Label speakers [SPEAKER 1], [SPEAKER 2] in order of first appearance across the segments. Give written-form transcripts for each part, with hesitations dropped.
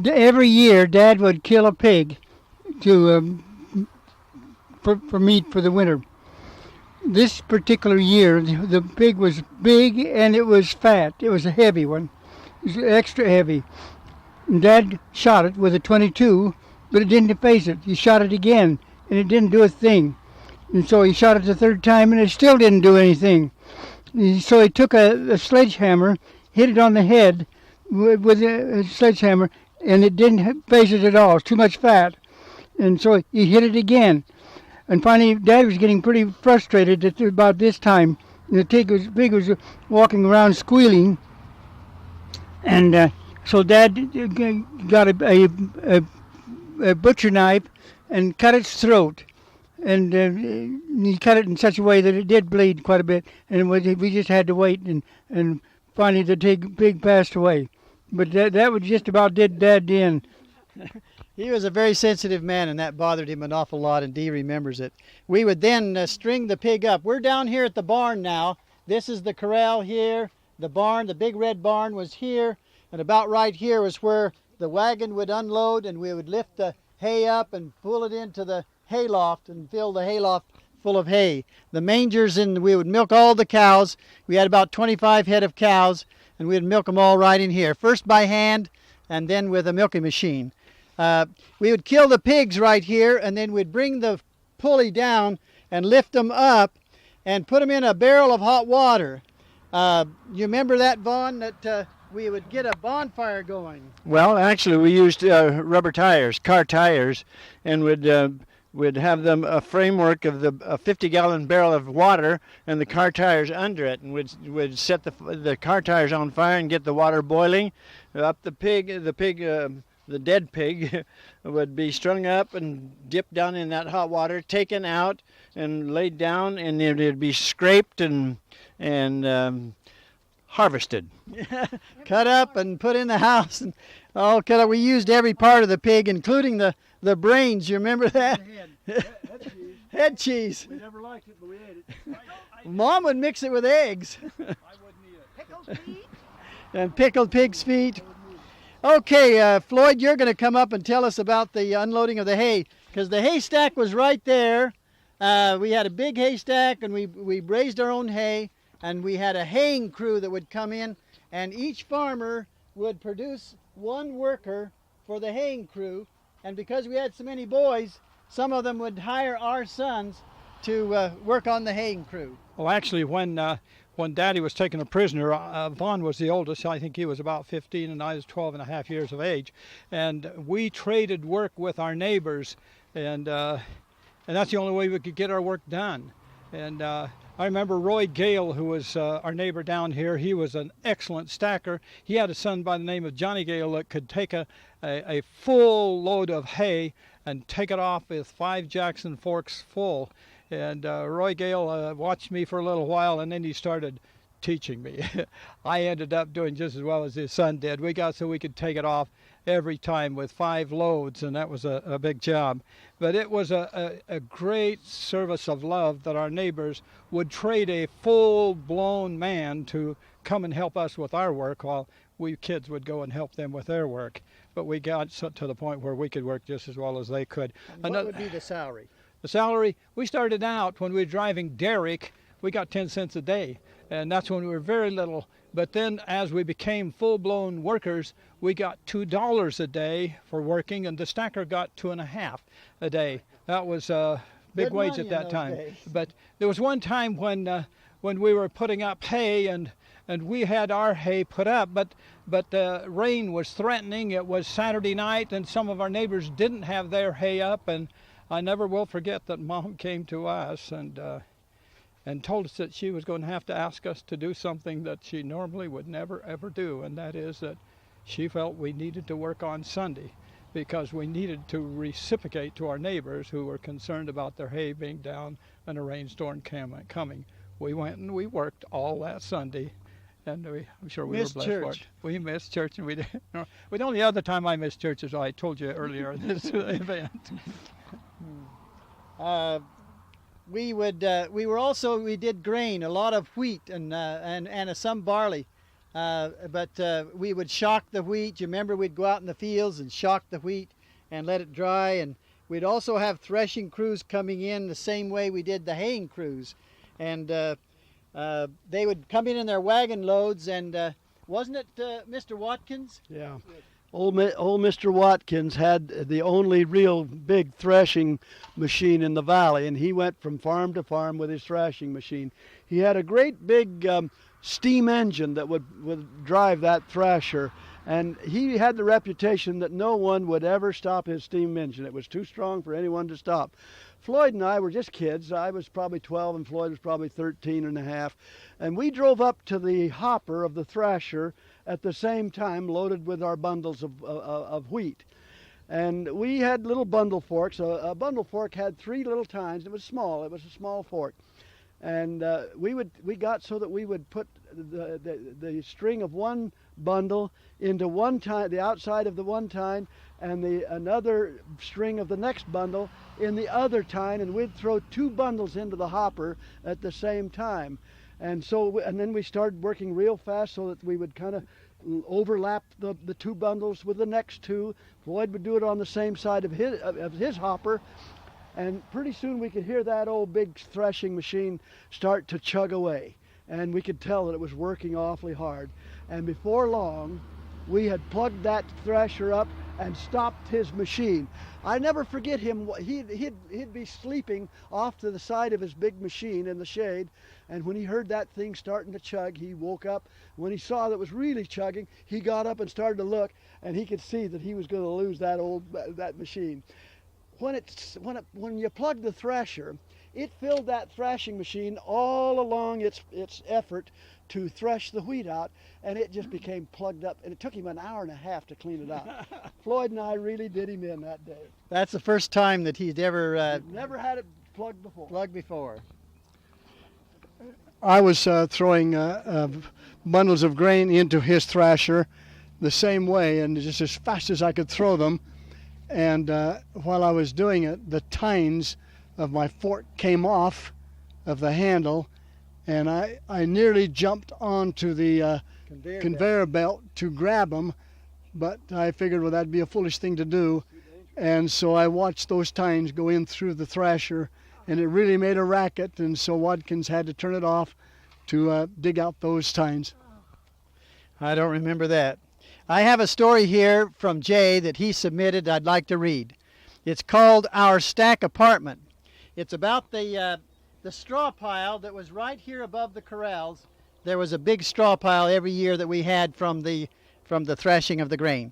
[SPEAKER 1] every year Dad would kill a pig to for meat for the winter. This particular year, the pig was big and it was fat. It was a heavy one. It was extra heavy. And Dad shot it with a 22, but it didn't phase it. He shot it again, and it didn't do a thing. And so he shot it the third time, and it still didn't do anything. So he took a sledgehammer, hit it on the head with a sledgehammer, and it didn't phase it at all. It's too much fat. And so he hit it again. And finally, Dad was getting pretty frustrated at about this time. The pig was walking around squealing, and so Dad got a butcher knife and cut its throat. And he cut it in such a way that it did bleed quite a bit. And we just had to wait, and finally the pig passed away. But that was just about did Dad in.
[SPEAKER 2] He was a very sensitive man, and that bothered him an awful lot, and Dee remembers it. We would then string the pig up. We're down here at the barn now. This is the corral here. The barn, the big red barn, was here, and about right here was where the wagon would unload, and we would lift the hay up and pull it into the hayloft and fill the hayloft full of hay. The mangers, and we would milk all the cows. We had about 25 head of cows, and we would milk them all right in here, first by hand and then with a milking machine. We would kill the pigs right here, and then we'd bring the pulley down and lift them up and put them in a barrel of hot water. You remember that, Vaughn, that we would get a bonfire going?
[SPEAKER 3] Well, actually, we used rubber tires, car tires, and would have them a framework of a 50-gallon barrel of water and the car tires under it, and would set the car tires on fire and get the water boiling. Up the dead pig would be strung up and dipped down in that hot water, taken out and laid down, and it would be scraped and harvested.
[SPEAKER 2] Cut up and put in the house, and all cut up. We used every part of the pig, including the brains. You remember that? Head cheese.
[SPEAKER 4] We never liked it, but we ate it.
[SPEAKER 2] Mom would mix it with eggs.
[SPEAKER 4] I wouldn't eat it.
[SPEAKER 5] Pickled feet?
[SPEAKER 2] And pickled pig's feet. Okay, Floyd, you're going to come up and tell us about the unloading of the hay, because the haystack was right there. We had a big haystack, and we raised our own hay, and we had a haying crew that would come in, and each farmer would produce one worker for the haying crew, and because we had so many boys, some of them would hire our sons to work on the haying crew.
[SPEAKER 4] Well, actually, when Daddy was taken a prisoner, Vaughn was the oldest. I think he was about 15 and I was 12 and a half years of age. And we traded work with our neighbors, and that's the only way we could get our work done. And I remember Roy Gale, who was our neighbor down here. He was an excellent stacker. He had a son by the name of Johnny Gale that could take a full load of hay and take it off with 5 Jackson forks full. And Roy Gale watched me for a little while, and then he started teaching me. I ended up doing just as well as his son did. We got so we could take it off every time with 5 loads, and that was a big job. But it was a great service of love that our neighbors would trade a full-blown man to come and help us with our work while we kids would go and help them with their work. But we got to the point where we could work just as well as they could.
[SPEAKER 2] And what would be the salary?
[SPEAKER 4] The salary, we started out when we were driving Derrick, we got 10 cents a day, and that's when we were very little. But then as we became full-blown workers, we got $2 a day for working, and the stacker got $2.50 a day. That was a big wage at that time. But there was one time when we were putting up hay, and we had our hay put up, but the rain was threatening. It was Saturday night, and some of our neighbors didn't have their hay up, and I never will forget that Mom came to us and told us that she was going to have to ask us to do something that she normally would never ever do, and that is that she felt we needed to work on Sunday because we needed to reciprocate to our neighbors who were concerned about their hay being down and a rainstorm coming. We went and we worked all that Sunday, and I'm sure we
[SPEAKER 2] missed
[SPEAKER 4] were blessed
[SPEAKER 2] church.
[SPEAKER 4] for it. We missed church, and we did. The only other time I missed church is I told you earlier in this event.
[SPEAKER 2] We did grain, a lot of wheat and some barley. but we would shock the wheat. You remember we'd go out in the fields and shock the wheat and let it dry. And we'd also have threshing crews coming in the same way we did the haying crews. And they would come in their wagon loads. And wasn't it Mr. Watkins?
[SPEAKER 5] Yeah. Old Mr. Watkins had the only real big threshing machine in the valley, and he went from farm to farm with his threshing machine. He had a great big steam engine that would drive that thresher, and he had the reputation that no one would ever stop his steam engine. It was too strong for anyone to stop. Floyd and I were just kids. I was probably 12 and Floyd was probably 13 and a half. And we drove up to the hopper of the thresher at the same time, loaded with our bundles of wheat. And we had little bundle forks. A bundle fork had 3 little tines. It was small. It was a small fork. And we got so that we would put the string of one bundle into one tine, the outside of the one tine, and another string of the next bundle in the other tine, and we'd throw 2 bundles into the hopper at the same time. And then we started working real fast so that we would kind of overlap the 2 bundles with the next 2. Floyd would do it on the same side of his hopper, and pretty soon we could hear that old big threshing machine start to chug away, and we could tell that it was working awfully hard. And before long, we had plugged that thresher up and stopped his machine. I never forget him. He'd be sleeping off to the side of his big machine in the shade, and when he heard that thing starting to chug, he woke up. When he saw that it was really chugging, he got up and started to look, and he could see that he was going to lose that machine. When you plugged the thresher, it filled that threshing machine all along its effort to thresh the wheat out, and it just became plugged up, and it took him an hour and a half to clean it out. Floyd and I really did him in that day.
[SPEAKER 2] That's the first time that he'd ever
[SPEAKER 5] Never had it plugged before.
[SPEAKER 1] I was throwing bundles of grain into his thresher the same way, and just as fast as I could throw them. And while I was doing it, the tines of my fork came off of the handle, and I nearly jumped onto the conveyor belt to grab them, but I figured, well, that'd be a foolish thing to do. And so I watched those tines go in through the thresher, and it really made a racket, and so Watkins had to turn it off to dig out those tines.
[SPEAKER 2] I don't remember that. I have a story here from Jay that he submitted I'd like to read. It's called Our Stack Apartment. It's about the straw pile that was right here above the corrals. There was a big straw pile every year that we had from the threshing of the grain.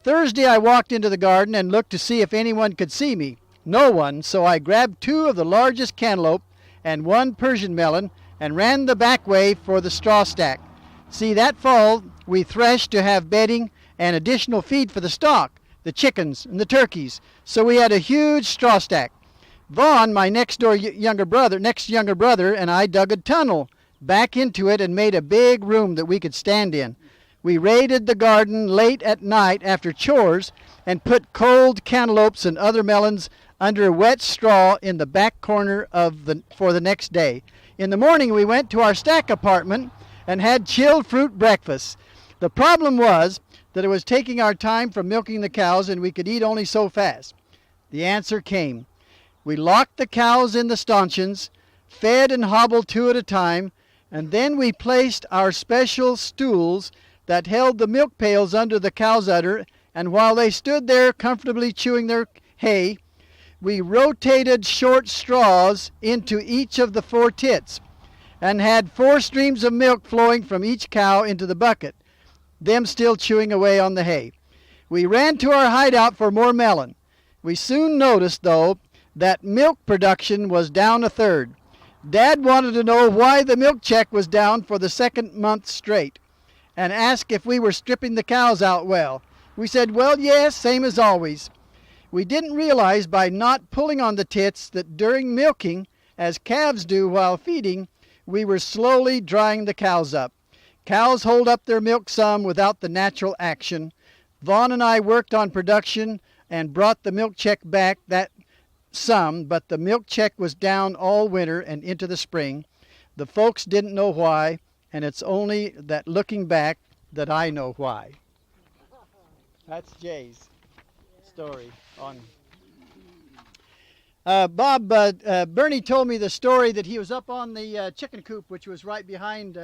[SPEAKER 2] Thursday I walked into the garden and looked to see if anyone could see me. No one, so I grabbed 2 of the largest cantaloupe and 1 Persian melon and ran the back way for the straw stack. See, that fall we threshed to have bedding and additional feed for the stock, the chickens and the turkeys, so we had a huge straw stack. Vaughn, my next younger brother, and I dug a tunnel back into it and made a big room that we could stand in. We raided the garden late at night after chores and put cold cantaloupes and other melons under wet straw in the back corner for the next day. In the morning we went to our stack apartment and had chilled fruit breakfast. The problem was that it was taking our time from milking the cows, and we could eat only so fast. The answer came. We locked the cows in the stanchions, fed and hobbled 2 at a time, and then we placed our special stools that held the milk pails under the cow's udder, and while they stood there comfortably chewing their hay, we rotated short straws into each of the 4 tits and had 4 streams of milk flowing from each cow into the bucket, them still chewing away on the hay. We ran to our hideout for more melon. We soon noticed, though, that milk production was down 1/3. Dad wanted to know why the milk check was down for the 2nd month straight and asked if we were stripping the cows out well. We said, well, yes, same as always. We didn't realize by not pulling on the tits that during milking, as calves do while feeding, we were slowly drying the cows up. Cows hold up their milk some without the natural action. Vaughn and I worked on production and brought the milk check back that some, but the milk check was down all winter and into the spring. The folks didn't know why, and it's only that looking back that I know why. That's Jay's story on. Bob, Bernie told me the story that he was up on the chicken coop, which was right behind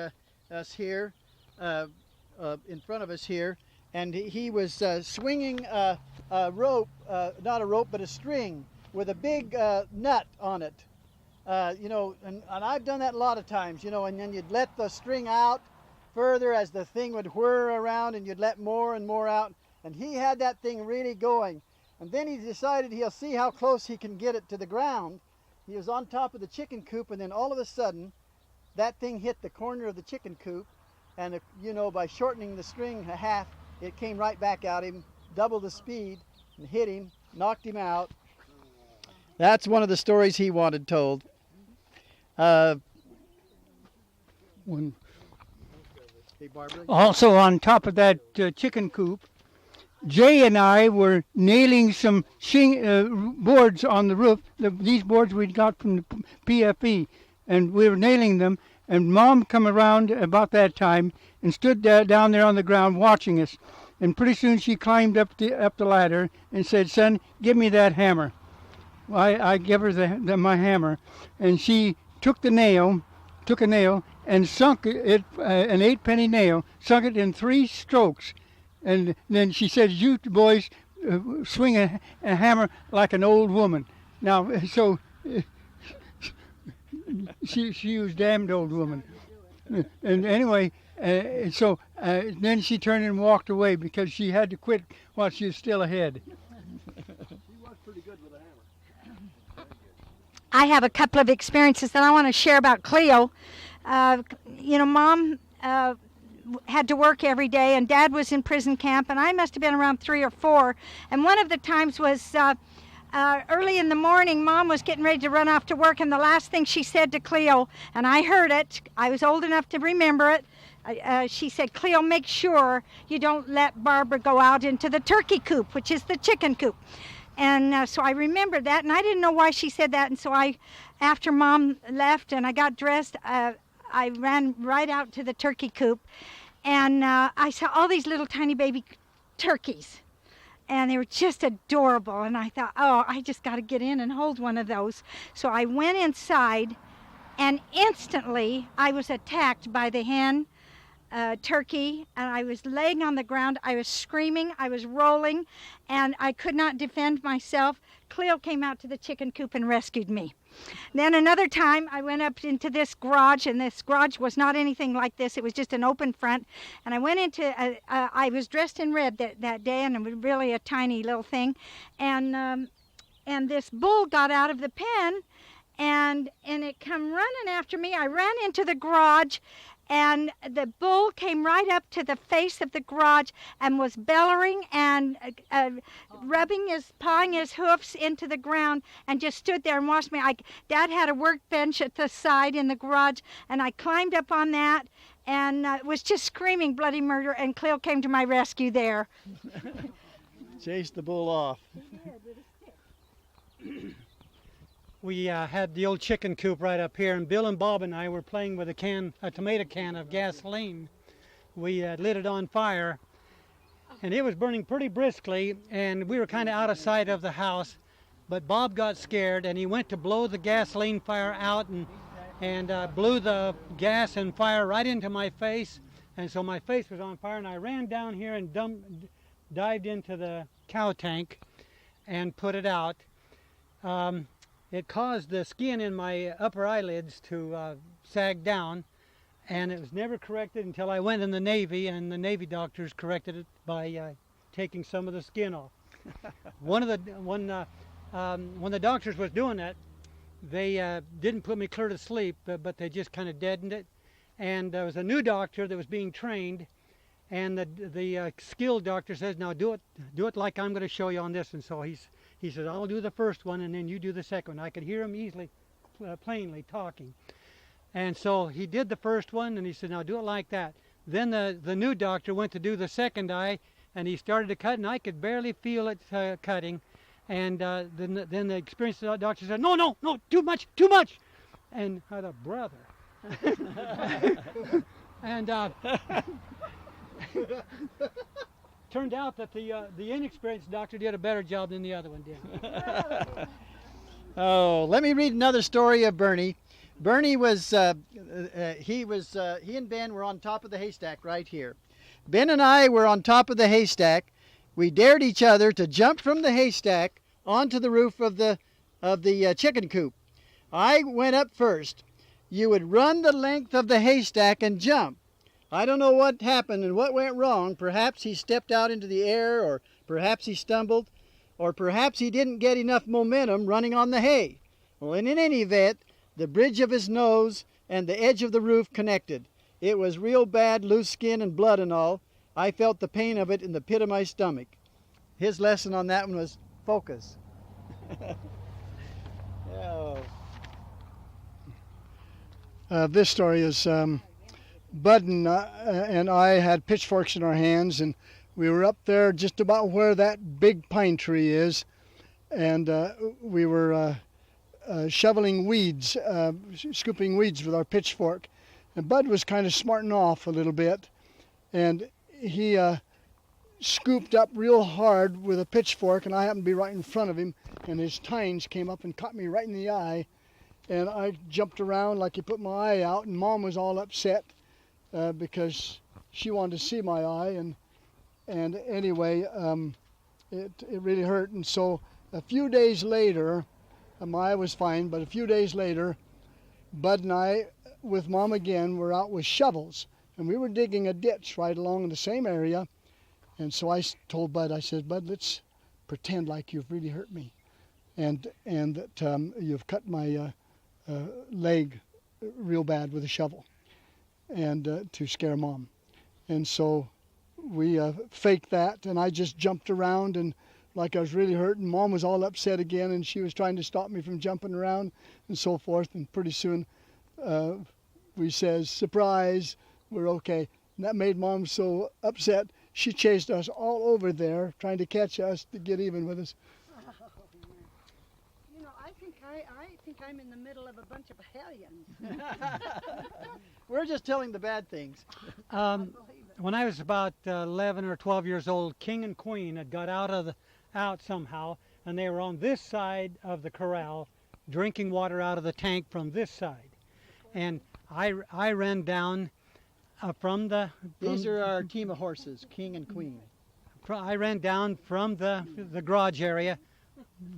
[SPEAKER 2] us here, in front of us here, and he was swinging a rope, not a rope, but a string with a big nut on it. You know, and I've done that a lot of times, you know, and then you'd let the string out further as the thing would whir around, and you'd let more and more out, and he had that thing really going. And then he decided he'll see how close he can get it to the ground. He was on top of the chicken coop, and then all of a sudden, that thing hit the corner of the chicken coop, and you know, by shortening the string a half, it came right back at him, double the speed, and hit him, knocked him out. That's one of the stories he wanted told.
[SPEAKER 1] Also on top of that chicken coop, Jay and I were nailing some boards on the roof. These boards we'd got from the PFE, and we were nailing them. And Mom come around about that time and stood down there on the ground watching us. And pretty soon she climbed up the ladder and said, "Son, give me that hammer." Well, I gave her my hammer, and she took a nail, and sunk it, an 8-penny nail, sunk it in 3 strokes. And then she said, "You boys swing a hammer like an old woman." Now, so she was damned old woman. And anyway, then she turned and walked away because she had to quit while she was still ahead.
[SPEAKER 6] I have a couple of experiences that I want to share about Cleo. You know, Mom had to work every day, and Dad was in prison camp, and I must have been around 3 or 4. And one of the times was early in the morning. Mom was getting ready to run off to work, and the last thing she said to Cleo, and I heard it, I was old enough to remember it, she said, "Cleo, make sure you don't let Barbara go out into the turkey coop," which is the chicken coop. And so I remembered that, and I didn't know why she said that. And so after Mom left and I got dressed, I ran right out to the turkey coop, and I saw all these little tiny baby turkeys, and they were just adorable. And I thought, oh, I just got to get in and hold one of those. So I went inside, and instantly I was attacked by the hen turkey, and I was laying on the ground. I was screaming, I was rolling, and I could not defend myself. Cleo came out to the chicken coop and rescued me. Then another time I went up into this garage, and this garage was not anything like this. It was just an open front, and I went into I was dressed in red that day, and it was really a tiny little thing, and this bull got out of the pen, and it come running after me. I ran into the garage, and the bull came right up to the face of the garage and was bellowing and pawing his hoofs into the ground, and just stood there and watched me. Dad had a workbench at the side in the garage, and I climbed up on that and was just screaming bloody murder, and Cleo came to my rescue there.
[SPEAKER 2] Chased the bull off.
[SPEAKER 7] We had the old chicken coop right up here, and Bill and Bob and I were playing with a tomato can of gasoline. We lit it on fire, and it was burning pretty briskly, and we were kind of out of sight of the house. But Bob got scared, and he went to blow the gasoline fire out, and blew the gas and fire right into my face, and so my face was on fire. And I ran down here and dived into the cow tank and put it out. It caused the skin in my upper eyelids to sag down, and it was never corrected until I went in the Navy, and the Navy doctors corrected it by taking some of the skin off. When the doctors was doing that, they didn't put me clear to sleep, but they just kind of deadened it. And there was a new doctor that was being trained, and the skilled doctor says, "Now do it like I'm going to show you on this." And so he says, "I'll do the first one, and then you do the second one." I could hear him easily, plainly talking. And so he did the first one, and he said, "Now do it like that." Then the new doctor went to do the second eye, and he started to cut, and I could barely feel it cutting. And then the experienced doctor said, No, too much. And I thought, brother. And turned out that the inexperienced doctor did a better job than the other one did.
[SPEAKER 2] Oh, let me read another story of Bernie. Bernie was, he and Ben were on top of the haystack right here. Ben and I were on top of the haystack. We dared each other to jump from the haystack onto the roof of the chicken coop. I went up first. You would run the length of the haystack and jump. I don't know what happened and what went wrong. Perhaps he stepped out into the air, or perhaps he stumbled, or perhaps he didn't get enough momentum running on the hay. Well, in any event, the bridge of his nose and the edge of the roof connected. It was real bad, loose skin and blood and all. I felt the pain of it in the pit of my stomach. His lesson on that one was focus. Oh.
[SPEAKER 5] This story is Bud and I had pitchforks in our hands, and we were up there just about where that big pine tree is, and we were shoveling weeds, scooping weeds with our pitchfork. And Bud was kind of smarting off a little bit, and he scooped up real hard with a pitchfork, and I happened to be right in front of him, and his tines came up and caught me right in the eye. And I jumped around like he put my eye out, and Mom was all upset because she wanted to see my eye, and anyway, it really hurt. And so a few days later, my eye was fine, but a few days later, Bud and I, with Mom again, were out with shovels, and we were digging a ditch right along in the same area. And so I told Bud, I said, Bud, let's pretend like you've really hurt me, and that you've cut my leg real bad with a shovel, and to scare Mom. And so we faked that, and I just jumped around and like I was really hurt, and Mom was all upset again, and she was trying to stop me from jumping around and so forth. And pretty soon we says, surprise, we're okay. And that made Mom so upset, she chased us all over there trying to catch us to get even with us.
[SPEAKER 8] You know, I think I'm in the middle of a bunch of hellions.
[SPEAKER 2] We're just telling the bad things.
[SPEAKER 7] When I was about 11 or 12 years old, King and Queen had got out somehow, and they were on this side of the corral, drinking water out of the tank from this side. And I ran down
[SPEAKER 2] These are our team of horses, King and Queen.
[SPEAKER 7] I ran down from the garage area,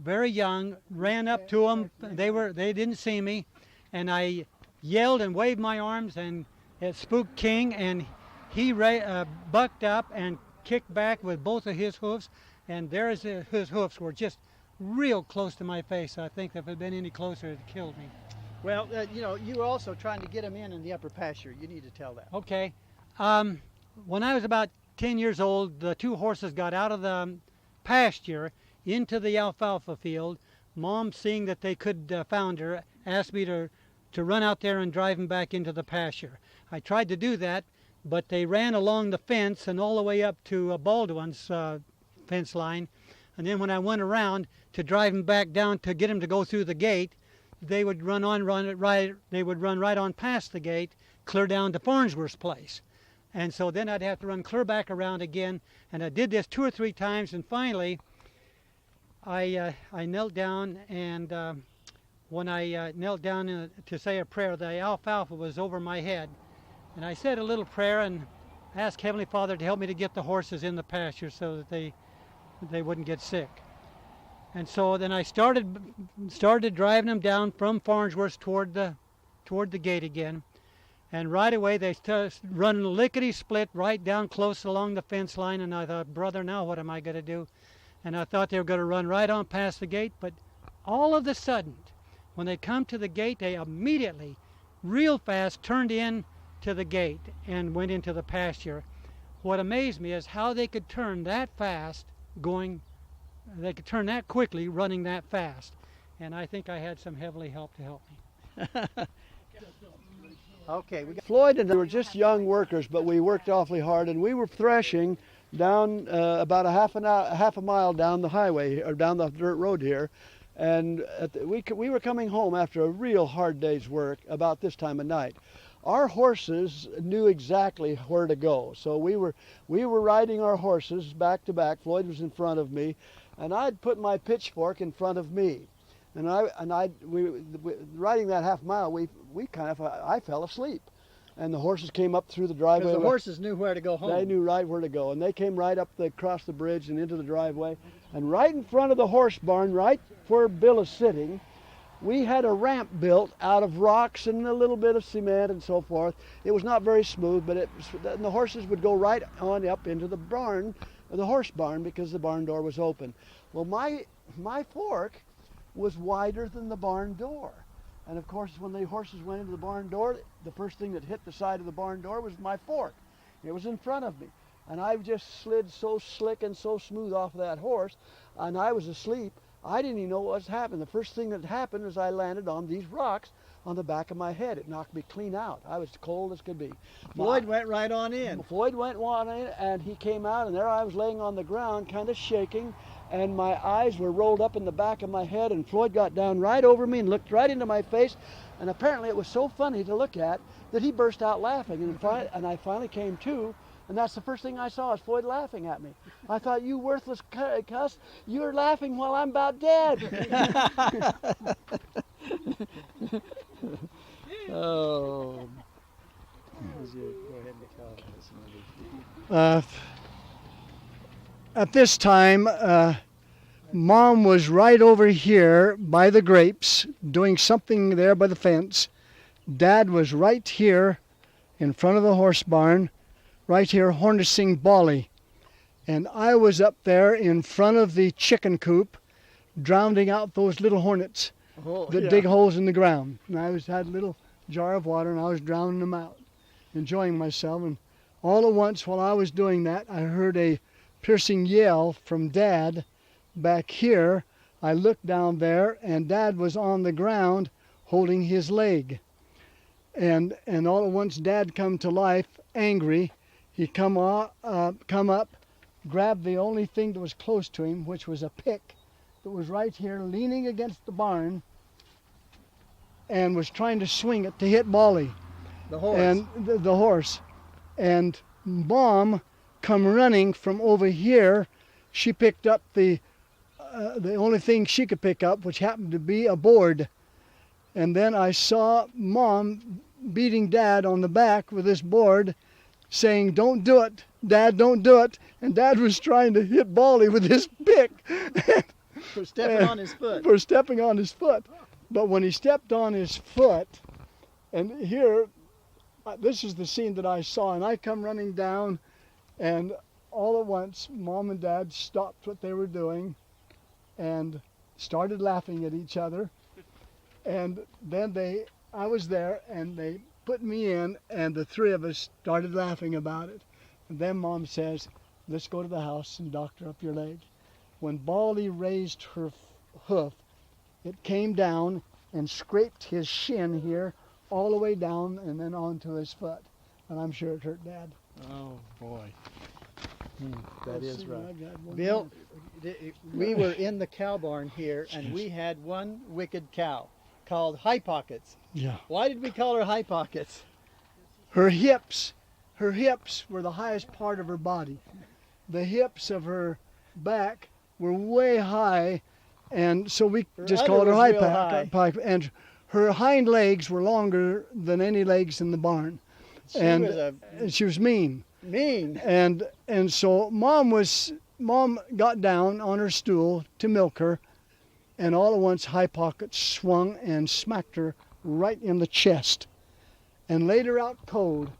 [SPEAKER 7] very young, ran up to them. They didn't see me, and I yelled and waved my arms, and it spooked King, and he bucked up and kicked back with both of his hoofs, and his hoofs were just real close to my face. I think if it had been any closer, it killed me.
[SPEAKER 2] Well, you were also trying to get him in the upper pasture. You need to tell that.
[SPEAKER 7] Okay. When I was about 10 years old, the two horses got out of the pasture into the alfalfa field. Mom, seeing that they could founder, asked me to run out there and drive them back into the pasture. I tried to do that, but they ran along the fence and all the way up to Baldwin's fence line. And then when I went around to drive them back down to get them to go through the gate, they would run right on past the gate, clear down to Farnsworth's place. And so then I'd have to run clear back around again. And I did this 2 or 3 times, and finally I knelt down, and when I knelt down to say a prayer, the alfalfa was over my head. And I said a little prayer and asked Heavenly Father to help me to get the horses in the pasture so that they wouldn't get sick. And so then I started driving them down from Farnsworth toward the gate again. And right away they started running lickety-split right down close along the fence line. And I thought, brother, now what am I going to do? And I thought they were going to run right on past the gate. But all of a sudden, when they come to the gate, they immediately, real fast, turned in to the gate and went into the pasture. What amazed me is how they could turn that fast they could turn that quickly running that fast. And I think I had some heavenly help to help me.
[SPEAKER 2] Okay.
[SPEAKER 5] Floyd and I were just young workers, but we worked awfully hard, and we were threshing down about a half a mile down the highway, or down the dirt road here. And we were coming home after a real hard day's work about this time of night. our horses knew exactly where to go. So we were riding our horses back to back. Floyd was in front of me, and I'd put my pitchfork in front of me. And we riding that half mile, I fell asleep. And the horses came up through the driveway.
[SPEAKER 2] Because the horses knew where to go home.
[SPEAKER 5] They knew right where to go. And they came right up across the bridge and into the driveway. And right in front of the horse barn, right where Bill is sitting, we had a ramp built out of rocks and a little bit of cement and so forth. It was not very smooth, but the horses would go right on up into the barn, the horse barn, because the barn door was open. Well, my fork was wider than the barn door. And of course, when the horses went into the barn door, the first thing that hit the side of the barn door was my fork. It was in front of me. And I just slid so slick and so smooth off of that horse, and I was asleep. I didn't even know what was happening. The first thing that happened was I landed on these rocks on the back of my head. It knocked me clean out. I was cold as could be.
[SPEAKER 2] Floyd went right on in.
[SPEAKER 5] Floyd went on in, and he came out, and there I was laying on the ground, kind of shaking, and my eyes were rolled up in the back of my head, and Floyd got down right over me and looked right into my face, and apparently it was so funny to look at that he burst out laughing, and I finally came to, and that's the first thing I saw, is Floyd laughing at me. I thought, you worthless cuss, you're laughing while I'm about dead.
[SPEAKER 2] Oh.
[SPEAKER 1] At this time, Mom was right over here by the grapes, doing something there by the fence. Dad was right here in front of the horse barn, right here harnessing Bolly. And I was up there in front of the chicken coop, drowning out those little hornets that dig holes in the ground. And I had a little jar of water, and I was drowning them out, enjoying myself. And all at once, while I was doing that, I heard a piercing yell from Dad back here. I looked down there, and Dad was on the ground holding his leg. And all at once, Dad come to life, angry. He come up, grabbed the only thing that was close to him, which was a pick that was right here leaning against the barn, and was trying to swing it to hit Bolly.
[SPEAKER 2] The horse.
[SPEAKER 1] And the horse. And Mom come running from over here. She picked up the only thing she could pick up, which happened to be a board. And then I saw Mom beating Dad on the back with this board, saying, "Don't do it, Dad, don't do it." And Dad was trying to hit Bolly with his pick.
[SPEAKER 2] For stepping on his foot.
[SPEAKER 1] For stepping on his foot. But when he stepped on his foot, and here, this is the scene that I saw, and I come running down, and all at once, Mom and Dad stopped what they were doing and started laughing at each other. And then I was there, and they put me in, and the three of us started laughing about it. And then Mom says, "Let's go to the house and doctor up your leg." When Bolly raised her hoof, it came down and scraped his shin here all the way down and then onto his foot. And I'm sure it hurt Dad.
[SPEAKER 2] Oh, boy.
[SPEAKER 5] That
[SPEAKER 1] Let's
[SPEAKER 5] is
[SPEAKER 1] see,
[SPEAKER 5] right.
[SPEAKER 1] I got one
[SPEAKER 2] Bill,
[SPEAKER 1] more.
[SPEAKER 2] we were in the cow barn here, and we had one wicked cow called High Pockets.
[SPEAKER 1] Yeah.
[SPEAKER 2] Why did we call her High Pockets?
[SPEAKER 1] Her hips were the highest part of her body. The hips of her back were way high, and so we just called her
[SPEAKER 2] udder was
[SPEAKER 1] high
[SPEAKER 2] real
[SPEAKER 1] pack. And her hind legs were longer than any legs in the barn. And she was mean.
[SPEAKER 2] Mean.
[SPEAKER 1] And so Mom got down on her stool to milk her, and all at once High Pockets swung and smacked her right in the chest and laid her out cold.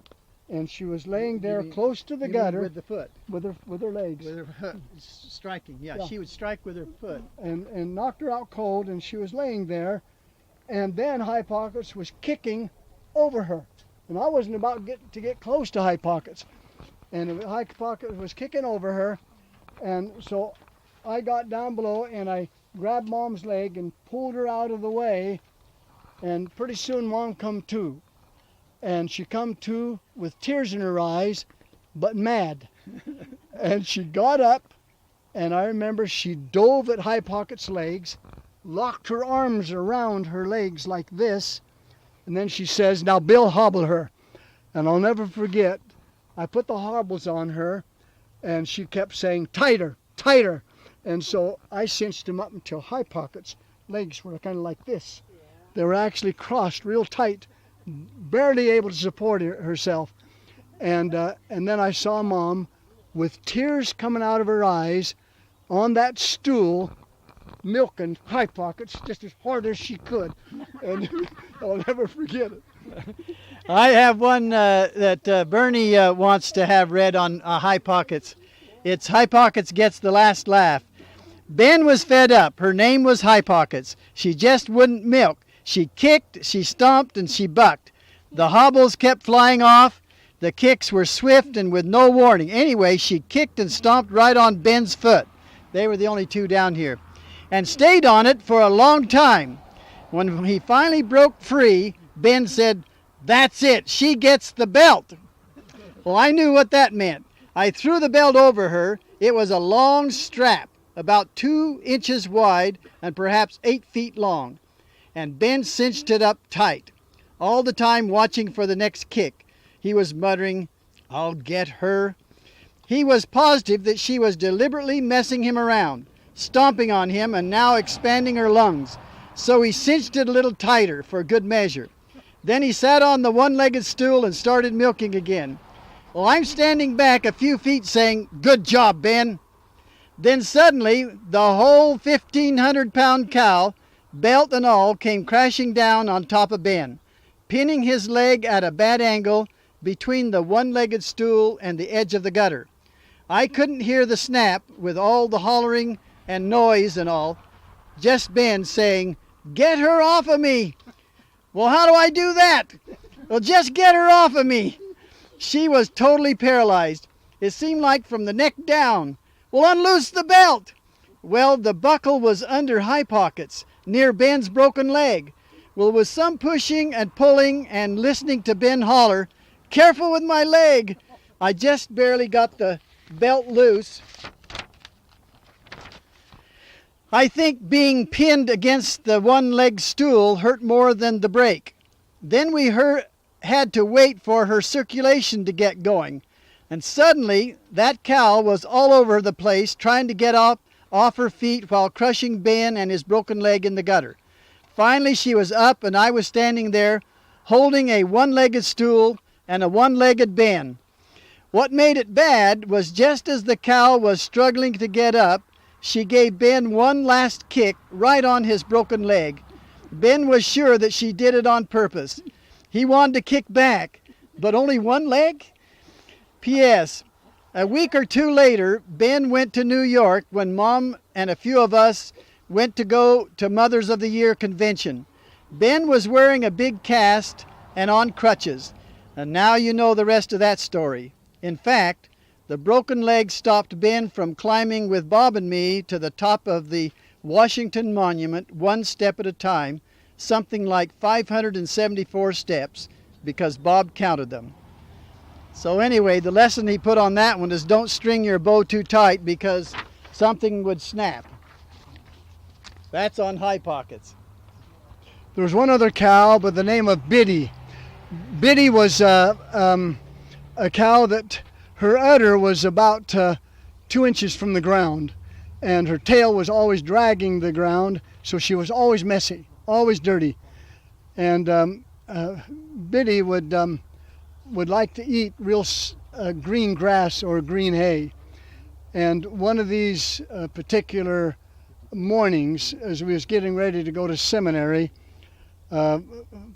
[SPEAKER 1] And she was laying there close to the gutter
[SPEAKER 2] with the foot.
[SPEAKER 1] with her legs.
[SPEAKER 2] With her striking. Yeah, she would strike with her foot.
[SPEAKER 1] And knocked her out cold, and she was laying there. And then High Pockets was kicking over her. And I wasn't about to get close to High Pockets. And High Pockets was kicking over her. And so I got down below, and I grabbed Mom's leg and pulled her out of the way. And pretty soon Mom come to. And she come to with tears in her eyes, but mad. And she got up, and I remember she dove at High Pocket's legs, locked her arms around her legs like this, and then she says, "Now Bill, hobble her."
[SPEAKER 5] And I'll never forget, I put the hobbles on her, and she kept saying, tighter, tighter. And so I cinched them up until High Pocket's legs were kind of like this. They were actually crossed real tight, barely able to support herself. And then I saw Mom with tears coming out of her eyes on that stool, milking High Pockets just as hard as she could. And I'll never forget it.
[SPEAKER 2] I have one that Bernie wants to have read on High Pockets. It's High Pockets Gets the Last Laugh. Ben was fed up. Her name was High Pockets. She just wouldn't milk. She kicked, she stomped, and she bucked. The hobbles kept flying off. The kicks were swift and with no warning. Anyway, she kicked and stomped right on Ben's foot. They were the only two down here. And stayed on it for a long time. When he finally broke free, Ben said, "That's it, she gets the belt." Well, I knew what that meant. I threw the belt over her. It was a long strap, about 2 inches wide and perhaps 8 feet long. And Ben cinched it up tight, all the time watching for the next kick. He was muttering, "I'll get her." He was positive that she was deliberately messing him around, stomping on him and now expanding her lungs. So he cinched it a little tighter for good measure. Then he sat on the one-legged stool and started milking again. Well, I'm standing back a few feet saying, "Good job, Ben." Then suddenly the whole 1,500-pound cow, belt and all, came crashing down on top of Ben, pinning his leg at a bad angle between the one-legged stool and the edge of the gutter. I couldn't hear the snap with all the hollering and noise and all, just Ben saying, "Get her off of me." Well, how do I do that? Well, just get her off of me. She was totally paralyzed. It seemed like from the neck down. Well, unloose the belt. Well, the buckle was under High Pockets, near Ben's broken leg. Well, with some pushing and pulling and listening to Ben holler, "Careful with my leg," I just barely got the belt loose. I think being pinned against the one-legged stool hurt more than the break. Then we had to wait for her circulation to get going. And suddenly, that cow was all over the place trying to get off her feet while crushing Ben and his broken leg in the gutter. Finally, she was up and I was standing there holding a one-legged stool and a one-legged Ben. What made it bad was just as the cow was struggling to get up, she gave Ben one last kick right on his broken leg. Ben was sure that she did it on purpose. He wanted to kick back, but only one leg? P.S. A week or two later, Ben went to New York when Mom and a few of us went to go to Mothers of the Year convention. Ben was wearing a big cast and on crutches, and now you know the rest of that story. In fact, the broken leg stopped Ben from climbing with Bob and me to the top of the Washington Monument one step at a time, something like 574 steps, because Bob counted them. So anyway, the lesson he put on that one is don't string your bow too tight because something would snap. That's on High Pockets.
[SPEAKER 5] There was one other cow by the name of Biddy. Biddy was a cow that her udder was about 2 inches from the ground, and her tail was always dragging the ground, so she was always messy, always dirty. And Biddy would like to eat real green grass or green hay. And one of these particular mornings, as we was getting ready to go to seminary,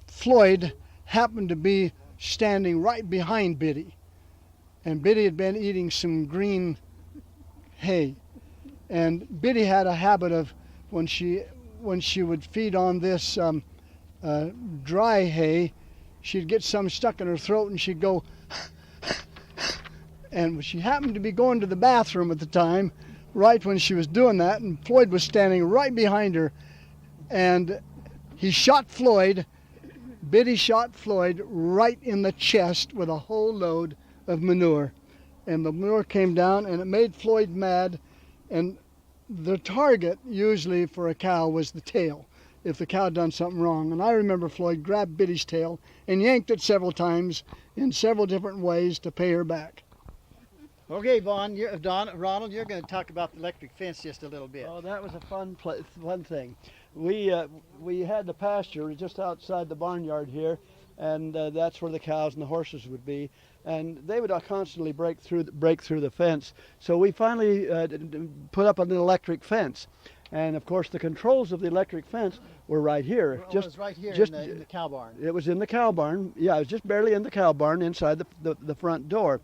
[SPEAKER 5] Floyd happened to be standing right behind Biddy. And Biddy had been eating some green hay. And Biddy had a habit of, when she would feed on this dry hay, she'd get some stuck in her throat and she'd go, and she happened to be going to the bathroom at the time, right when she was doing that, and Floyd was standing right behind her, and he shot Floyd. Biddy shot Floyd right in the chest with a whole load of manure, and the manure came down and it made Floyd mad. And the target usually for a cow was the tail.
[SPEAKER 9] if the cow done something wrong. And I remember Floyd grabbed Biddy's tail and yanked it several times in several different ways to pay her back.
[SPEAKER 2] Okay, Ronald, you're going to talk about the electric fence just a little bit.
[SPEAKER 5] Oh, that was a fun thing. We had the pasture just outside the barnyard here, and that's where the cows and the horses would be, and they would constantly break through the fence. So we finally put up an electric fence, and of course the controls of the electric fence were right here.
[SPEAKER 2] It was right here in the cow barn.
[SPEAKER 5] It was in the cow barn. Yeah, it was just barely in the cow barn inside the front door.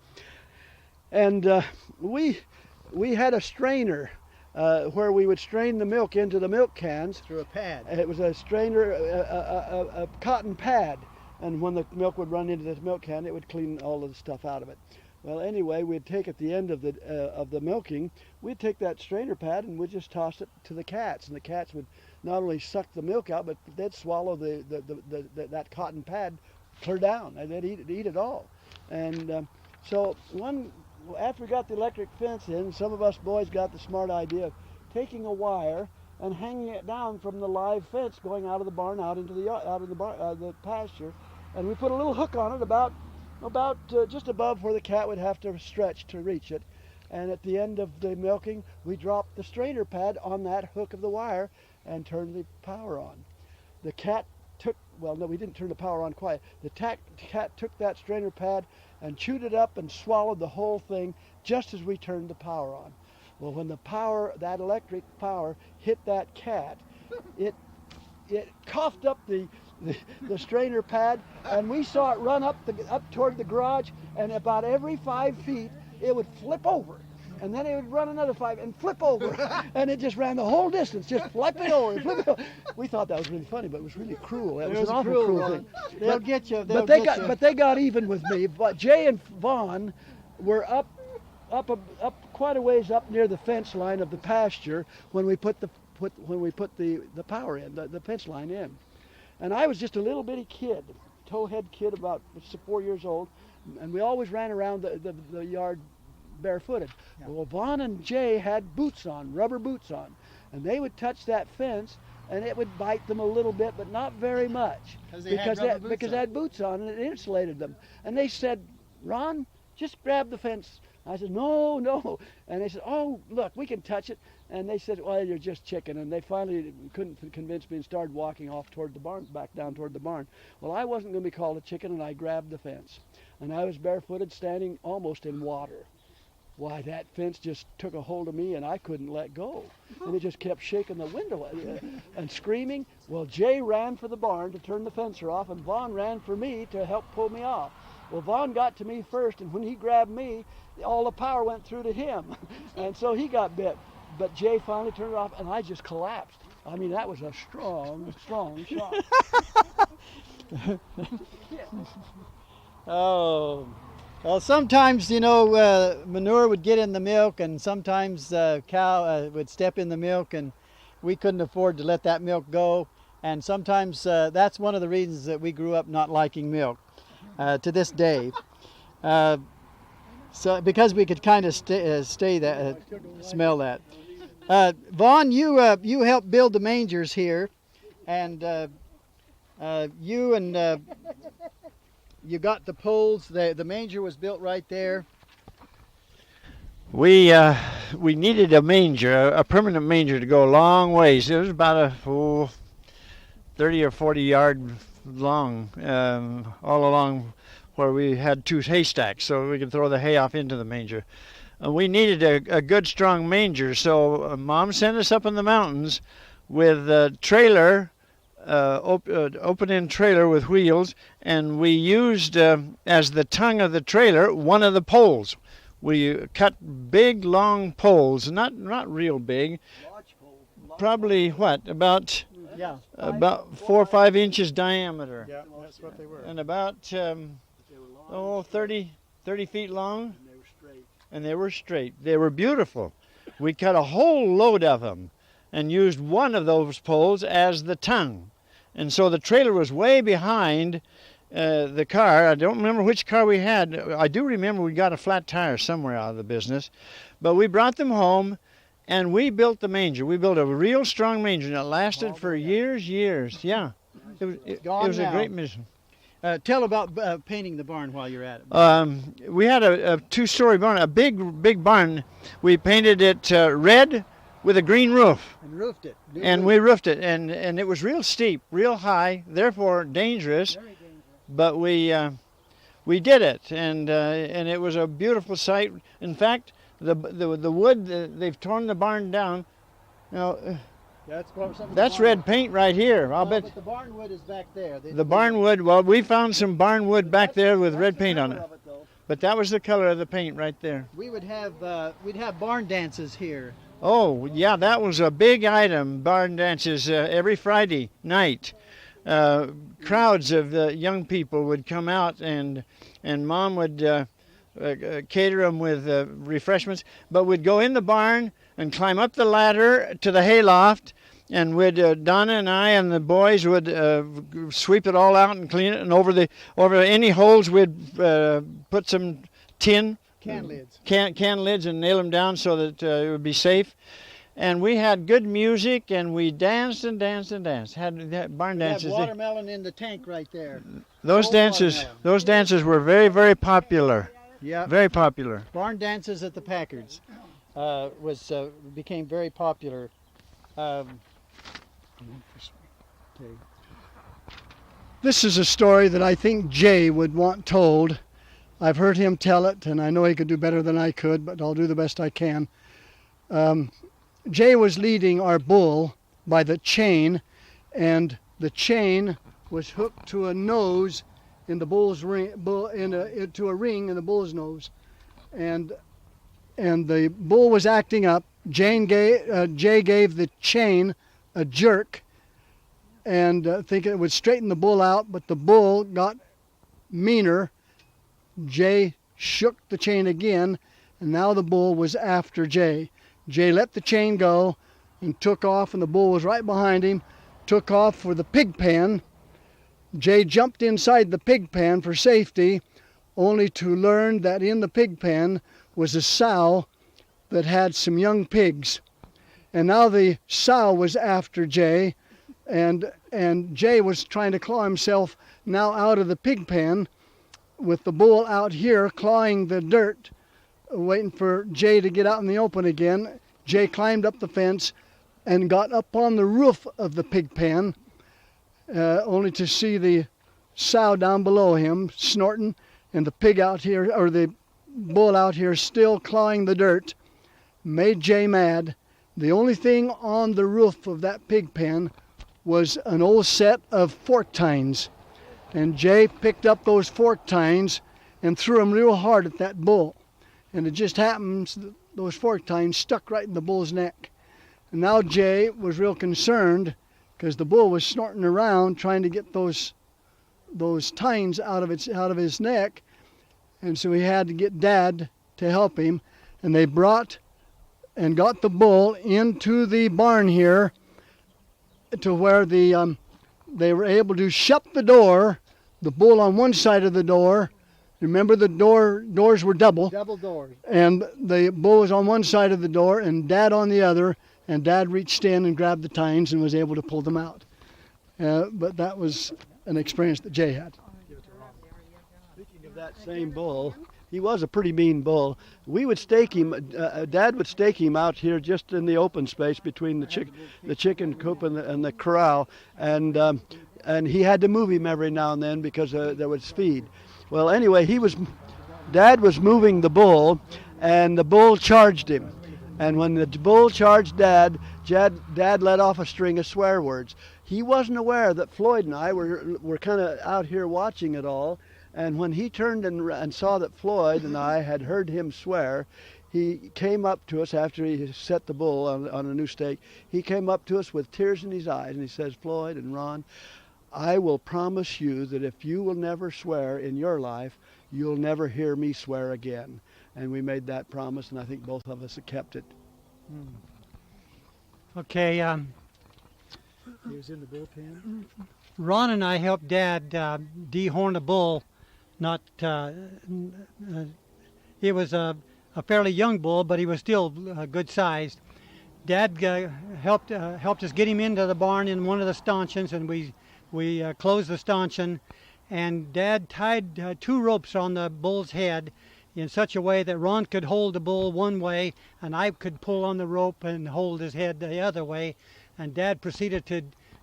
[SPEAKER 5] And we had a strainer where we would strain the milk into the milk cans.
[SPEAKER 2] Through a pad.
[SPEAKER 5] It was a strainer, a cotton pad. And when the milk would run into this milk can, it would clean all of the stuff out of it. Well, anyway, we'd take at the end of the milking, we'd take that strainer pad and we'd just toss it to the cats. And the cats would not only suck the milk out, but they'd swallow that cotton pad clear down. And they'd eat it all. And so after we got the electric fence in, some of us boys got the smart idea of taking a wire and hanging it down from the live fence going out of the barn out into the pasture, and we put a little hook on it about just above where the cat would have to stretch to reach it. And at the end of the milking, we dropped the strainer pad on that hook of the wire and turned the power on. The cat we didn't turn the power on quite. The cat took that strainer pad and chewed it up and swallowed the whole thing just as we turned the power on. Well, when that electric power hit that cat, it coughed up the strainer pad, and we saw it run up toward the garage, and about every 5 feet it would flip over. And then it would run another 5 and flip over. And it just ran the whole distance, just flipping over and flipping over. We thought that was really funny, but it was really cruel. It was an awful cruel thing.
[SPEAKER 2] They'll get you.
[SPEAKER 5] But they got even with me. But Jay and Vaughn were up quite a ways up near the fence line of the pasture when we put the power in, the fence line in. And I was just a little bitty kid, towhead kid, about 4 years old, and we always ran around the yard barefooted. Yeah. Well, Vaughn and Jay had boots on, rubber boots on, and they would touch that fence and it would bite them a little bit, but not very much, because they had boots on and it insulated them. And they said, "Ron, just grab the fence." I said, "No." And they said, "Oh, look, we can touch it." And they said, "Well, you're just chicken." And they finally couldn't convince me and started walking off toward the barn, back down toward the barn. Well, I wasn't going to be called a chicken, and I grabbed the fence. And I was barefooted, standing almost in water. Why, that fence just took a hold of me, and I couldn't let go. And it just kept shaking the window and screaming. Well, Jay ran for the barn to turn the fencer off, and Vaughn ran for me to help pull me off. Well, Vaughn got to me first, and when he grabbed me, all the power went through to him. And so he got bit. But Jay finally turned it off, and I just collapsed. I mean, that was a strong shot.
[SPEAKER 2] Oh. Well, sometimes, manure would get in the milk, and sometimes cow would step in the milk, and we couldn't afford to let that milk go. And sometimes that's one of the reasons that we grew up not liking milk to this day. So because we could kind of smell that. Vaughn, you helped build the mangers here, and you got the poles. The manger was built right there.
[SPEAKER 3] We needed a manger, a permanent manger, to go a long ways. It was about 30 or 40 yard long, all along where we had 2 haystacks, so we could throw the hay off into the manger. We needed a good, strong manger, so Mom sent us up in the mountains with a trailer, open-end trailer with wheels, and we used as the tongue of the trailer one of the poles. We cut big, long poles, not real big, probably about 4 or 5 inches diameter.
[SPEAKER 2] Yeah, that's what they were.
[SPEAKER 3] And about 30 feet long. And they were straight. They were beautiful. We cut a whole load of them and used one of those poles as the tongue. And so the trailer was way behind the car. I don't remember which car we had. I do remember we got a flat tire somewhere out of the business. But we brought them home, And we built the manger. We built a real strong manger, and it lasted for years. Yeah. It was a great mission.
[SPEAKER 2] Tell about painting the barn while you're at it.
[SPEAKER 3] We had a two-story barn, a big barn. We painted it red with a green roof.
[SPEAKER 2] And roofed it.
[SPEAKER 3] We roofed it, and it was real steep, real high, therefore dangerous.
[SPEAKER 2] Very dangerous.
[SPEAKER 3] But we did it, and it was a beautiful sight. In fact, the wood, they've torn the barn down. Now, that's red paint right here. I'll bet.
[SPEAKER 2] But the barn wood is back there.
[SPEAKER 3] The barn wood, well, we found some barn wood back there with red paint on it. But that was the color of the paint right there.
[SPEAKER 2] We would have, we'd have barn dances here.
[SPEAKER 3] Oh, yeah, that was a big item, barn dances every Friday night. Crowds of young people would come out, and Mom would cater them with refreshments, but we'd go in the barn and climb up the ladder to the hayloft, and Donna and I and the boys would sweep it all out and clean it, and over any holes we'd put some tin
[SPEAKER 2] can lids.
[SPEAKER 3] Can lids and nail them down so that it would be safe. And we had good music, and we danced and danced and danced. Had barn dances.
[SPEAKER 2] We had watermelon in the tank right there.
[SPEAKER 3] Those dances were very, very popular.
[SPEAKER 2] Yeah.
[SPEAKER 3] Very popular.
[SPEAKER 2] Barn dances at the Packards became very popular.
[SPEAKER 9] This is a story that I think Jay would want told. I've heard him tell it, and I know he could do better than I could, but I'll do the best I can. Jay was leading our bull by the chain, and the chain was hooked to a nose in the bull's ring, to a ring in the bull's nose, and the bull was acting up. Jay gave the chain a jerk, and thinking it would straighten the bull out, but the bull got meaner. Jay shook the chain again, and now the bull was after Jay. Jay let the chain go and took off, and the bull was right behind him, took off for the pig pen. Jay jumped inside the pig pen for safety, only to learn that in the pig pen was a sow that had some young pigs. And now the sow was after Jay, and Jay was trying to claw himself now out of the pig pen, with the bull out here clawing the dirt, waiting for Jay to get out in the open again. Jay climbed up the fence and got up on the roof of the pig pen, only to see the sow down below him snorting, and the pig out here, or the bull out here, still clawing the dirt. Made Jay mad. The only thing on the roof of that pig pen was an old set of fork tines, and Jay picked up those fork tines and threw them real hard at that bull. And it just happens that those fork tines stuck right in the bull's neck. And now Jay was real concerned because the bull was snorting around trying to get those tines out of his neck. And so he had to get Dad to help him. And they brought and got the bull into the barn here to where they were able to shut the door, the bull on one side of the door. Remember, the doors were double.
[SPEAKER 2] Double doors. And
[SPEAKER 9] the bull was on one side of the door and Dad on the other, and Dad reached in and grabbed the tines and was able to pull them out. But that was an experience that Jay had.
[SPEAKER 5] Speaking of that same bull, he was a pretty mean bull. We would stake him, Dad would stake him out here just in the open space between the chicken coop and the corral, and he had to move him every now and then because there was feed. Well, anyway, Dad was moving the bull, and the bull charged him. And when the bull charged Dad let off a string of swear words. He wasn't aware that Floyd and I were kind of out here watching it all. And when he turned and saw that Floyd and I had heard him swear, he came up to us after he set the bull on a new stake. He came up to us with tears in his eyes, and he says, "Floyd and Ron, I will promise you that if you will never swear in your life, you'll never hear me swear again." And we made that promise, and I think both of us have kept it.
[SPEAKER 7] Okay.
[SPEAKER 2] He was in the bullpen.
[SPEAKER 7] Ron and I helped Dad dehorn a bull. He was a fairly young bull, but he was still good sized. Dad helped us get him into the barn in one of the stanchions, and we closed the stanchion. And Dad tied 2 ropes on the bull's head in such a way that Ron could hold the bull one way, and I could pull on the rope and hold his head the other way. And Dad proceeded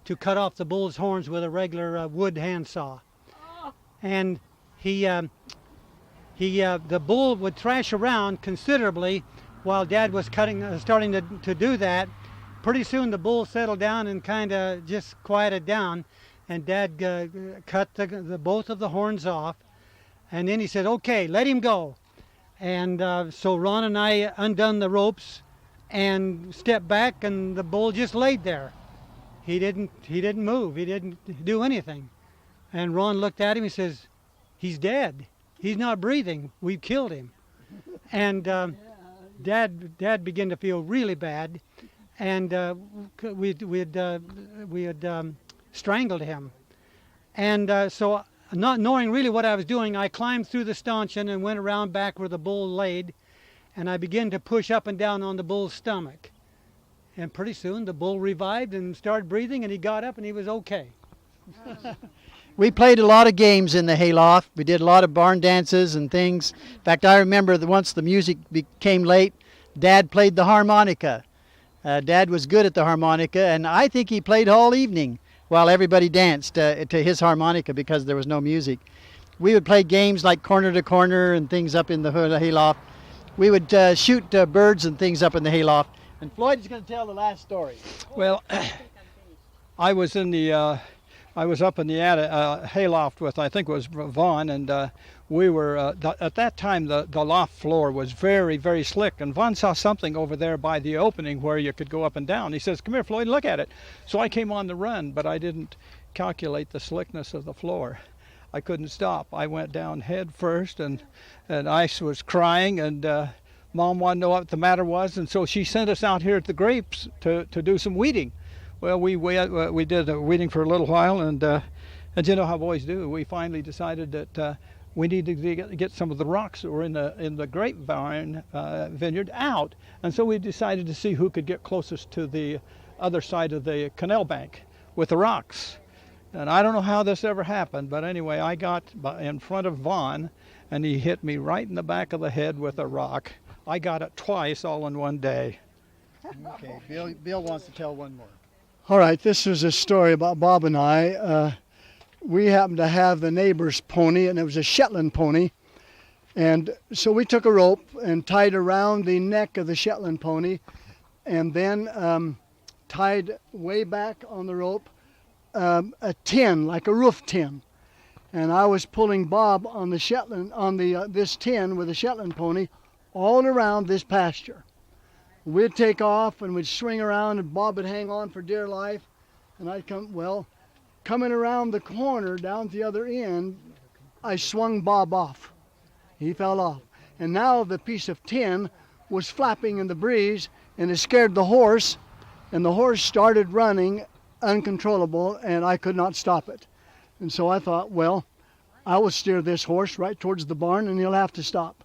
[SPEAKER 7] to cut off the bull's horns with a regular wood handsaw. And the bull would thrash around considerably while Dad was starting to do that. Pretty soon the bull settled down and kind of just quieted down, and Dad cut both of the horns off, and then he said, "Okay, let him go." And so Ron and I undone the ropes and stepped back, and the bull just laid there. He didn't move. He didn't do anything. And Ron looked at him. He says, "He's dead. He's not breathing. We've killed him." And Dad began to feel really bad, and we had strangled him. And so, not knowing really what I was doing, I climbed through the stanchion and went around back where the bull laid, and I began to push up and down on the bull's stomach. And pretty soon the bull revived and started breathing, and he got up and he was okay.
[SPEAKER 2] We played a lot of games in the hayloft. We did a lot of barn dances and things. In fact, I remember that once the music became late, Dad played the harmonica. Dad was good at the harmonica, and I think he played all evening while everybody danced to his harmonica because there was no music. We would play games like corner to corner and things up in the hayloft. We would shoot birds and things up in the hayloft. And Floyd is going to tell the last story.
[SPEAKER 4] Well, I was up in the hayloft with, I think it was Vaughn, and we were, at that time the loft floor was very, very slick, and Vaughn saw something over there by the opening where you could go up and down. He says, "Come here, Floyd, look at it." So I came on the run, but I didn't calculate the slickness of the floor. I couldn't stop. I went down head first, and Ice was crying, and Mom wanted to know what the matter was, and so she sent us out here at the grapes to do some weeding. Well, we did weeding for a little while, and you know how boys do. We finally decided that we needed to get some of the rocks that were in the grapevine vineyard out, and so we decided to see who could get closest to the other side of the canal bank with the rocks. And I don't know how this ever happened, but anyway, I got in front of Vaughn, and he hit me right in the back of the head with a rock. I got it twice all in one day.
[SPEAKER 2] Okay, Bill wants to tell one more.
[SPEAKER 9] All right, this was a story about Bob and I. We happened to have the neighbor's pony, and it was a Shetland pony. And so we took a rope and tied around the neck of the Shetland pony, and then tied way back on the rope a tin, like a roof tin. And I was pulling Bob on the Shetland, on this tin with a Shetland pony, all around this pasture. We'd take off and we'd swing around, and Bob would hang on for dear life, and I'd coming around the corner down at the other end, I swung Bob off. He fell off. And now the piece of tin was flapping in the breeze, and it scared the horse, and the horse started running uncontrollable, and I could not stop it. And so I thought, well, I will steer this horse right towards the barn, and he'll have to stop.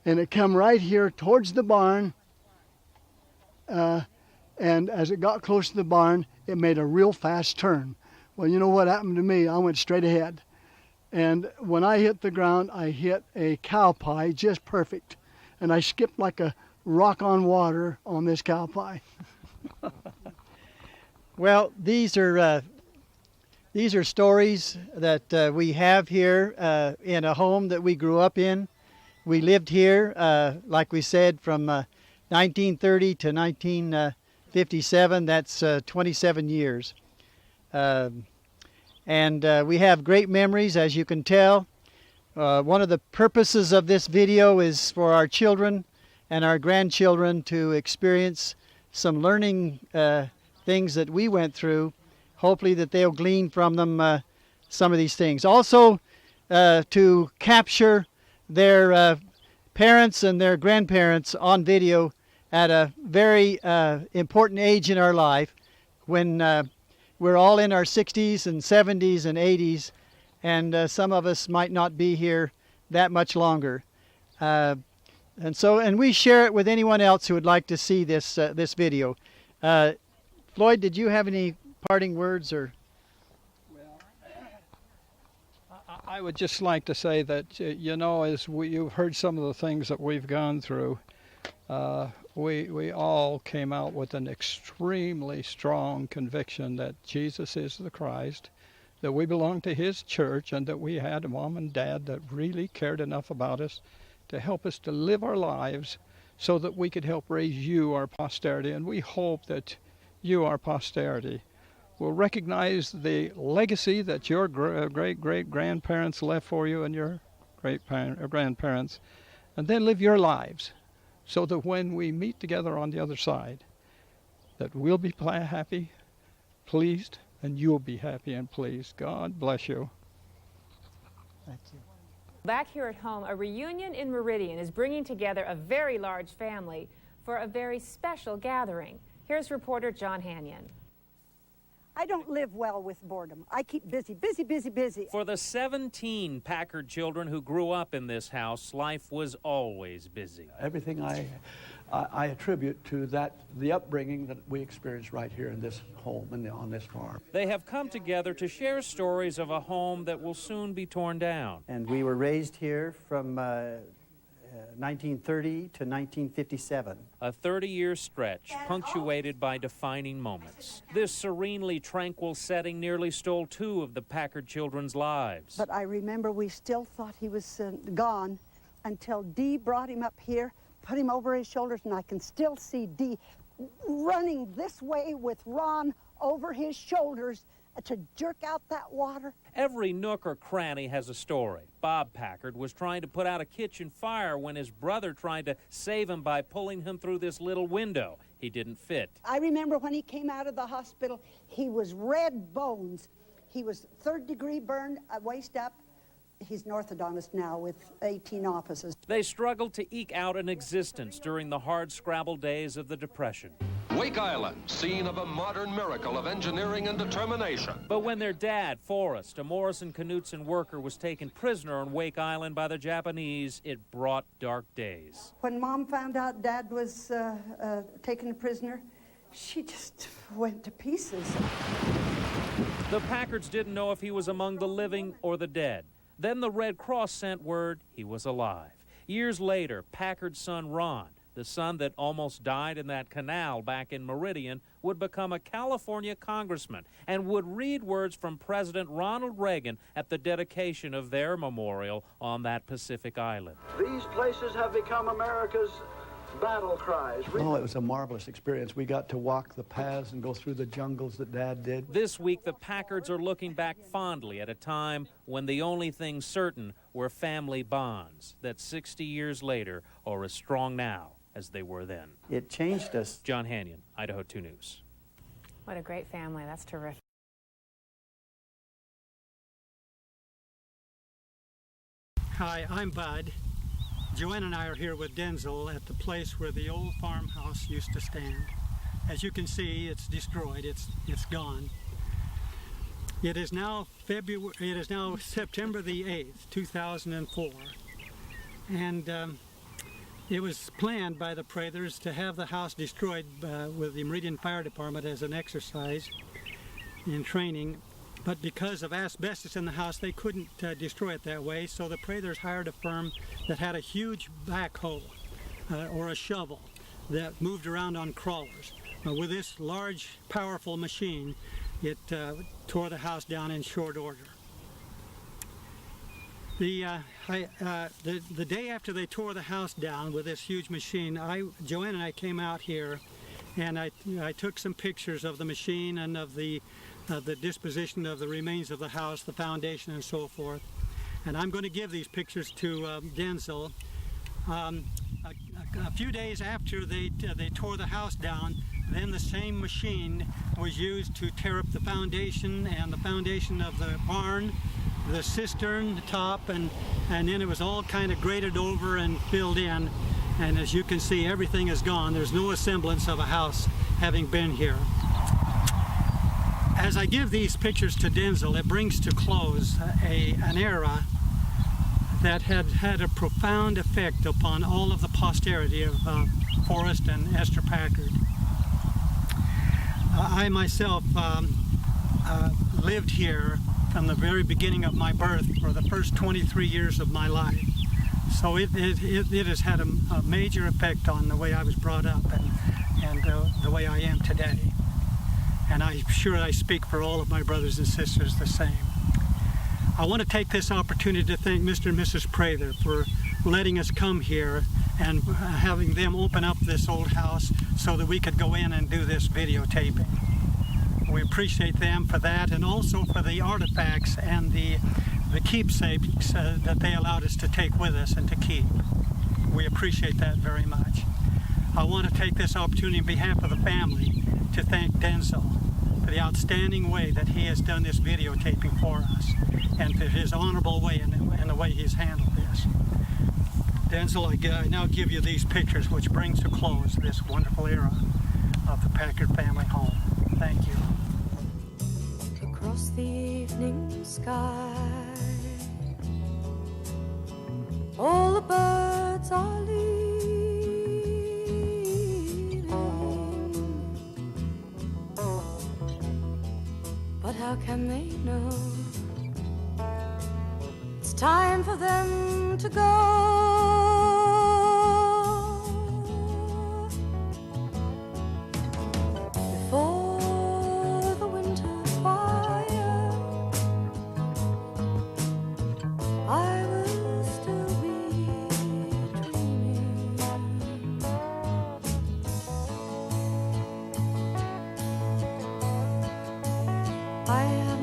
[SPEAKER 9] And it come right here towards the barn, and as it got close to the barn, it made a real fast turn. Well, you know what happened to me? I went straight ahead. And when I hit the ground, I hit a cow pie just perfect. And I skipped like a rock on water on this cow pie.
[SPEAKER 2] Well, these are stories that we have here in a home that we grew up in. We lived here, like we said, from 1930 to 1957. That's 27 years. And we have great memories, as you can tell. One of the purposes of this video is for our children and our grandchildren to experience some learning things that we went through. Hopefully that they'll glean from them some of these things. Also to capture their parents and their grandparents on video at a very important age in our life, when we're all in our 60s and 70s and 80s, and some of us might not be here that much longer. And we share it with anyone else who would like to see this this video. Floyd, did you have any parting words or?
[SPEAKER 4] I would just like to say that, you know, as you've heard some of the things that we've gone through, we all came out with an extremely strong conviction that Jesus is the Christ, that we belong to his church, and that we had a mom and dad that really cared enough about us to help us to live our lives so that we could help raise you, our posterity. And we hope that you, our posterity, will recognize the legacy that your great-great-grandparents left for you and your grandparents, and then live your lives so that when we meet together on the other side, that we'll be happy, pleased, and you'll be happy and pleased. God bless you.
[SPEAKER 2] Thank you.
[SPEAKER 10] Back here at home, a reunion in Meridian is bringing together a very large family for a very special gathering. Here's reporter John Hanyon.
[SPEAKER 8] I don't live well with boredom. I keep busy, busy, busy, busy.
[SPEAKER 11] For the 17 Packard children who grew up in this house, life was always busy.
[SPEAKER 5] Everything I attribute to the upbringing that we experienced right here in this home and on this farm.
[SPEAKER 11] They have come together to share stories of a home that will soon be torn down.
[SPEAKER 2] And we were raised here from 1930 to 1957.
[SPEAKER 11] A 30-year stretch punctuated by defining moments. This serenely tranquil setting nearly stole 2 of the Packard children's lives.
[SPEAKER 8] But I remember we still thought he was gone until Dee brought him up here, put him over his shoulders, and I can still see Dee running this way with Ron over his shoulders to jerk out that water.
[SPEAKER 11] Every nook or cranny has a story. Bob Packard was trying to put out a kitchen fire when his brother tried to save him by pulling him through this little window. He didn't fit.
[SPEAKER 8] I remember when he came out of the hospital, he was red bones. He was 3rd-degree burned, waist up. He's an orthodontist now with 18 offices.
[SPEAKER 11] They struggled to eke out an existence during the hard-scrabble days of the Depression.
[SPEAKER 12] Wake Island, scene of a modern miracle of engineering and determination.
[SPEAKER 11] But when their dad, Forrest, a Morrison-Knudsen worker, was taken prisoner on Wake Island by the Japanese, it brought dark days.
[SPEAKER 8] When Mom found out Dad was taken prisoner, she just went to pieces.
[SPEAKER 11] The Packards didn't know if he was among the living or the dead. Then the Red Cross sent word he was alive. Years later, Packard's son Ron, the son that almost died in that canal back in Meridian, would become a California congressman and would read words from President Ronald Reagan at the dedication of their memorial on that Pacific island.
[SPEAKER 5] These places have become America's battle cries. Oh, it was a marvelous experience. We got to walk the paths and go through the jungles that Dad did.
[SPEAKER 11] This week, the Packards are looking back fondly at a time when the only things certain were family bonds that 60 years later are as strong now as they were then.
[SPEAKER 2] It changed us.
[SPEAKER 11] John Hanyon, Idaho 2 News.
[SPEAKER 10] What a great family. That's terrific.
[SPEAKER 7] Hi, I'm Bud. Joanne and I are here with Denzel at the place where the old farmhouse used to stand. As you can see, it's destroyed. It's gone. It is now September the 8th, 2004, and it was planned by the Prathers to have the house destroyed with the Meridian Fire Department as an exercise in training. But because of asbestos in the house, they couldn't destroy it that way, so the Prathers hired a firm that had a huge backhoe or a shovel that moved around on crawlers. With this large, powerful machine, it tore the house down in short order. The day after they tore the house down with this huge machine, Joanne and I came out here, and I took some pictures of the machine and of the disposition of the remains of the house, the foundation, and so forth. And I'm going to give these pictures to Denzel. A few days after they tore the house down, then the same machine was used to tear up the foundation and the foundation of the barn, the cistern, the top, and then it was all kind of graded over and filled in. And as you can see, everything is gone. There's no semblance of a house having been here. As I give these pictures to Denzel, it brings to close an era that had a profound effect upon all of the posterity of Forrest and Esther Packard. I myself lived here from the very beginning of my birth for the first 23 years of my life. So it has had a major effect on the way I was brought up and the way I am today. And I'm sure I speak for all of my brothers and sisters the same. I want to take this opportunity to thank Mr. and Mrs. Prather for letting us come here and having them open up this old house so that we could go in and do this videotaping. We appreciate them for that, and also for the artifacts and the keepsakes that they allowed us to take with us and to keep. We appreciate that very much. I want to take this opportunity on behalf of the family to thank Denzel for the outstanding way that he has done this videotaping for us, and for his honorable way and the way he's handled this. Denzel, I now give you these pictures, which brings to close this wonderful era of the Packard family home. Thank you.
[SPEAKER 13] Across the evening sky, all the birds are leaving, but how can they know it's time for them to go? Before the winter fire, I will still be dreaming. I have